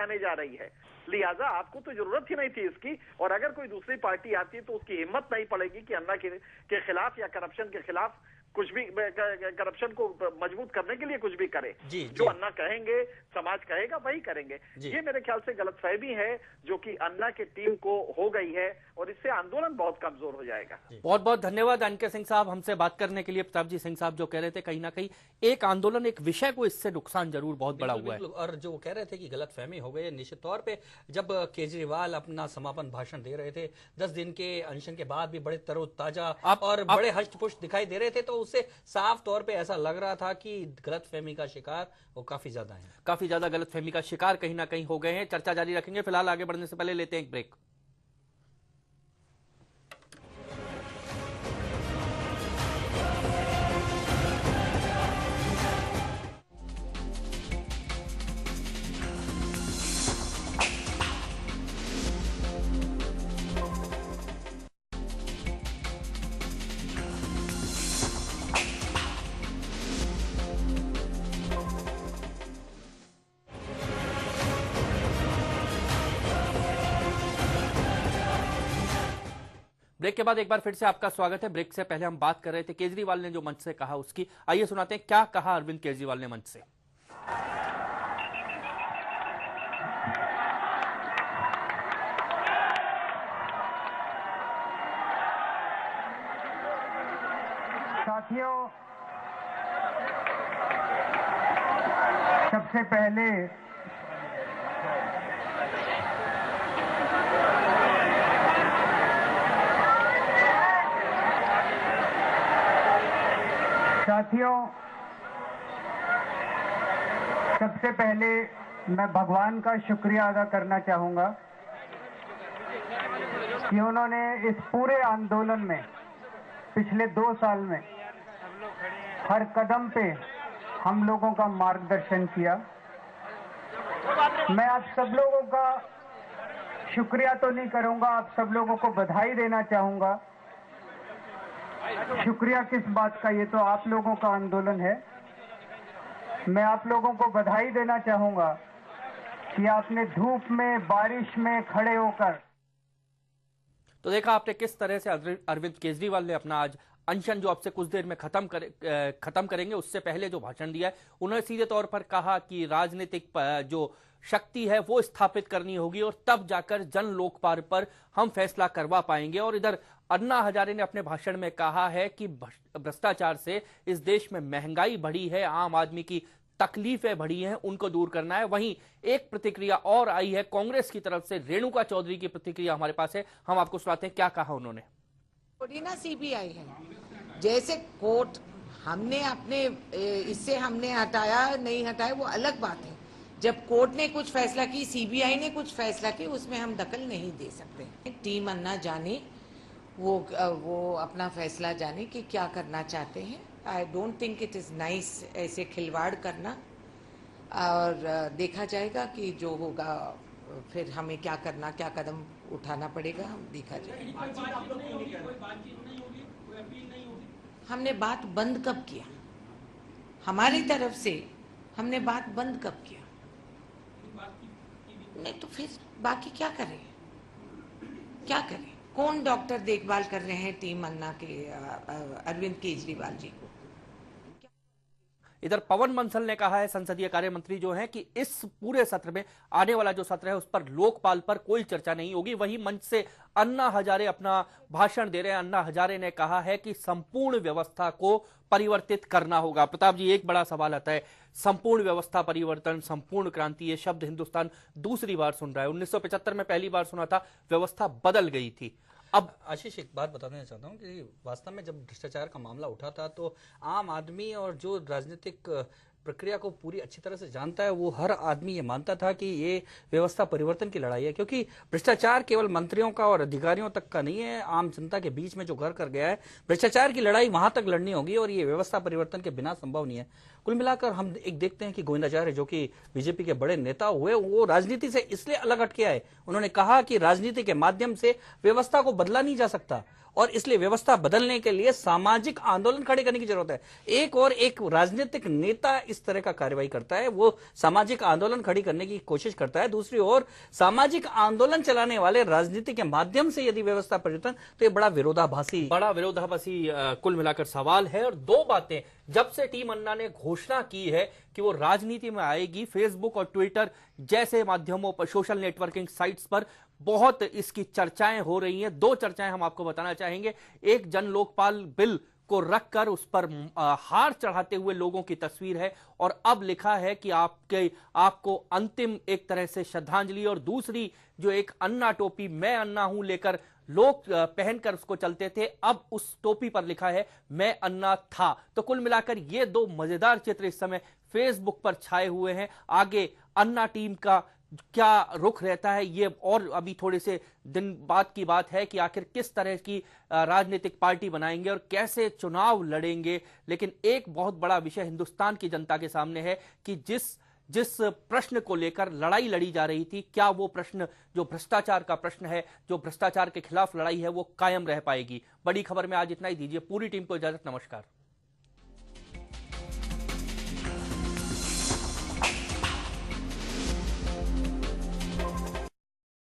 आने जा रही है, लिहाजा आपको तो जरूरत ही नहीं थी इसकी। और अगर कोई दूसरी पार्टी आती है तो उसकी हिम्मत नहीं पड़ेगी कि अन्ना के खिलाफ या करप्शन के खिलाफ कुछ भी, करप्शन को मजबूत करने के लिए कुछ भी करे। जो अन्ना कहेंगे, समाज कहेगा, वही करेंगे। ये मेरे ख्याल से गलतफहमी है जो कि अन्ना की टीम को हो गई है, और इससे आंदोलन बहुत कमजोर हो जाएगा। बहुत बहुत धन्यवाद अनके सिंह साहब हमसे बात करने के लिए। प्रताप जी सिंह साहब जो कह रहे थे, कहीं ना कहीं एक आंदोलन, एक विषय को इससे नुकसान जरूर बहुत बड़ा हुआ है। और जो कह रहे थे कि गलतफहमी हो गई, निश्चित तौर पे जब केजरीवाल अपना समापन भाषण दे रहे थे 10 दिन के अनशन के बाद भी बड़े तरोताजा और बड़े हष्ट-पुष्ट दिखाई दे रहे थे, तो उससे साफ तौर पे ऐसा लग रहा था कि गलतफहमी का शिकार वो काफी ज्यादा है, काफी ज्यादा गलतफहमी का शिकार कहीं ना कहीं हो गए हैं। चर्चा जारी रखेंगे, फिलहाल आगे बढ़ने से पहले लेते हैं एक ब्रेक। ब्रेक के बाद एक बार फिर से आपका स्वागत है। ब्रेक से पहले हम बात कर रहे थे केजरीवाल ने जो मंच से कहा उसकी, आइए सुनाते हैं क्या कहा अरविंद केजरीवाल ने मंच से। साथियों, सबसे पहले मैं भगवान का शुक्रिया अदा करना चाहूंगा कि उन्होंने इस पूरे आंदोलन में पिछले 2 साल में हर कदम पे हम लोगों का मार्गदर्शन किया। मैं आप सब लोगों का शुक्रिया तो नहीं करूंगा, आप सब लोगों को बधाई देना चाहूंगा। शुक्रिया किस बात का, ये तो आप लोगों का आंदोलन है। मैं आप लोगों को बधाई देना चाहूंगा कि आपने धूप में, बारिश में खड़े होकर। तो देखा आपने किस तरह से अरविंद केजरीवाल ने अपना आज अनशन जो आपसे कुछ देर में खत्म करेंगे उससे पहले जो भाषण दिया है, उन्होंने सीधे तौर पर कहा कि राजनीतिक जो शक्ति है वो स्थापित करनी होगी और तब जाकर जन लोकपाल पर हम फैसला करवा पाएंगे। और इधर अन्ना हजारे ने अपने भाषण में कहा है कि भ्रष्टाचार से इस देश में महंगाई बढ़ी है, आम आदमी की तकलीफें बढ़ी हैं, उनको दूर करना है। वहीं एक प्रतिक्रिया और आई है कांग्रेस की तरफ से, रेणुका चौधरी की प्रतिक्रिया हमारे पास है, हम आपको सुनाते हैं क्या कहा उन्होंने। थोड़ी ना सीबीआई है, जैसे कोर्ट हमने अपने इससे हमने हटाया नहीं हटाया वो अलग बात है। जब कोर्ट ने कुछ फैसला की, सीबीआई ने कुछ फैसला की, उसमें हम दखल नहीं दे सकते। टीम अन्ना जाने वो अपना फैसला जाने कि क्या करना चाहते हैं। I don't think it is nice ऐसे खिलवाड़ करना, और देखा जाएगा कि जो होगा फिर हमें क्या करना, क्या कदम उठाना पड़ेगा, हम देखा जाएगा। हमने बात बंद कब किया? हमारी तरफ से हमने बात बंद कब किया? नहीं तो फिर बाकी क्या करें, क्या करें? कौन डॉक्टर देखभाल कर रहे हैं टीम अन्ना के अरविंद केजरीवाल जी को? इधर पवन बंसल ने कहा है, संसदीय कार्य मंत्री जो हैं, कि इस पूरे सत्र में, आने वाला जो सत्र है उस पर लोकपाल पर कोई चर्चा नहीं होगी। वहीं मंच से अन्ना हजारे अपना भाषण दे रहे हैं। अन्ना हजारे ने कहा है कि संपूर्ण व्यवस्था को परिवर्तित करना होगा। प्रताप जी, एक बड़ा सवाल आता है, संपूर्ण व्यवस्था परिवर्तन, संपूर्ण क्रांति, ये शब्द हिंदुस्तान दूसरी बार सुन रहा है। 1975 में पहली बार सुना था, व्यवस्था बदल गई थी। अब आशीष, एक बात बताना चाहता हूँ कि वास्तव में जब भ्रष्टाचार का मामला उठा था तो आम आदमी और जो राजनीतिक प्रक्रिया को पूरी अच्छी तरह से जानता है, वो हर आदमी ये मानता था कि ये व्यवस्था परिवर्तन की लड़ाई है, क्योंकि भ्रष्टाचार केवल मंत्रियों का और अधिकारियों तक का नहीं है, आम जनता के बीच में जो घर कर गया है, भ्रष्टाचार की लड़ाई वहां तक लड़नी होगी और ये व्यवस्था परिवर्तन के बिना संभव नहीं है। कुल मिलाकर हम एक देखते हैं कि गोविंदाचार्य जो कि बीजेपी के बड़े नेता हुए, वो राजनीति से इसलिए अलग हटके आए। उन्होंने कहा कि राजनीति के माध्यम से व्यवस्था को बदला नहीं जा सकता और इसलिए व्यवस्था बदलने के लिए सामाजिक आंदोलन खड़े करने की जरूरत है। एक राजनीतिक नेता इस तरह का कार्रवाई करता है, वो सामाजिक आंदोलन खड़ी करने की कोशिश करता है। दूसरी ओर सामाजिक आंदोलन चलाने वाले राजनीति के माध्यम से यदि व्यवस्था परिवर्तन, तो ये बड़ा विरोधाभासी कुल मिलाकर सवाल है। और दो बातें, जब से टीम अन्ना ने घोषणा की है कि वो राजनीति में आएगी, फेसबुक और ट्विटर जैसे माध्यमों पर, सोशल नेटवर्किंग साइट्स पर बहुत इसकी चर्चाएं हो रही हैं। दो चर्चाएं हम आपको बताना चाहेंगे। एक, जन लोकपाल बिल को रखकर उस पर हार चढ़ाते हुए लोगों की तस्वीर है और अब लिखा है कि आपको अंतिम एक तरह से श्रद्धांजलि। और दूसरी जो एक अन्ना टोपी, मैं अन्ना हूं लेकर लोग पहनकर उसको चलते थे, अब उस टोपी पर लिखा है मैं अन्ना था। तो कुल मिलाकर ये दो मजेदार चित्र इस समय फेसबुक पर छाए हुए हैं। आगे अन्ना टीम का क्या रुख रहता है, ये और अभी थोड़े से दिन बाद की बात है कि आखिर किस तरह की राजनीतिक पार्टी बनाएंगे और कैसे चुनाव लड़ेंगे। लेकिन एक बहुत बड़ा विषय हिंदुस्तान की जनता के सामने है कि जिस प्रश्न को लेकर लड़ाई लड़ी जा रही थी, क्या वो प्रश्न जो भ्रष्टाचार का प्रश्न है, जो भ्रष्टाचार के खिलाफ लड़ाई है, वो कायम रह पाएगी। बड़ी खबर में आज इतना ही। दीजिए पूरी टीम को इजाजत। नमस्कार।